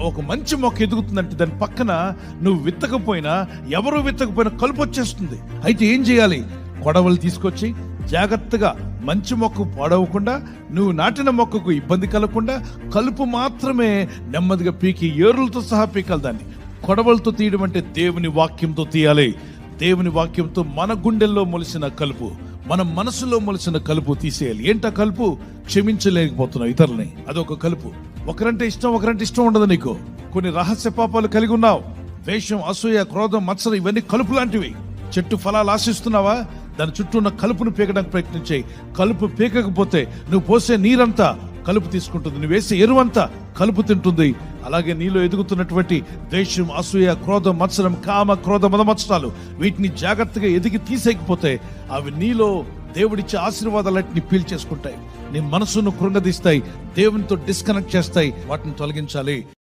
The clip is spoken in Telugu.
ఒక మంచి మొక్క ఎదుగుతుందంటే దాని పక్కన నువ్వు విత్తకపోయినా, ఎవరు విత్తకపోయినా కలుపు వచ్చేస్తుంది. అయితే ఏం చేయాలి? కొడవలు తీసుకొచ్చి జాగ్రత్తగా మంచి మొక్క పాడవకుండా, నువ్వు నాటిన మొక్కకు ఇబ్బంది కలగకుండా కలుపు మాత్రమే నెమ్మదిగా పీకి ఏరులతో సహా పీకాలి. దాన్ని కొడవలతో తీయడం అంటే దేవుని వాక్యంతో తీయాలి. దేవుని వాక్యంతో మన గుండెల్లో మొలిసిన కలుపు, మన మనసులో మొలిసిన కలుపు తీసేయాలి. ఏంటా కలుపు? క్షమించలేకపోతున్నావు ఇతరులని, అదొక కలుపు. ఒకరంటే ఇష్టం ఉండదు నీకు. కొన్ని రహస్య పాపాలు కలిగి ఉన్నావు. ద్వేషం, అసూయ, క్రోధం, మత్సరం, ఇవన్నీ కలుపు లాంటివి. చెట్టు ఫలాలు ఆశిస్తున్నావా? దాని చుట్టూ ఉన్న కలుపును పీకడానికి ప్రయత్నించాయి. కలుపు పీకకపోతే నువ్వు పోసే నీరంతా కలుపు తీసుకుంటుంది, నువ్వు వేసే ఎరువంతా కలుపు తింటుంది. అలాగే నీలో ఎదుగుతున్నటువంటి ద్వేషం, అసూయ, క్రోధం, మత్సరం, కామ, క్రోధ, మదమత్సరాలు, వీటిని జాగ్రత్తగా ఎదిగి తీసేయకపోతే అవి నీలో దేవుడిచ్చే ఆశీర్వాదాలన్నింటినీ పీల్చేసుకుంటాయి. నీ మనసును కృంగదీస్తాయి, దేవునితో డిస్కనెక్ట్ చేస్తాయి. వాటిని తొలగించాలి.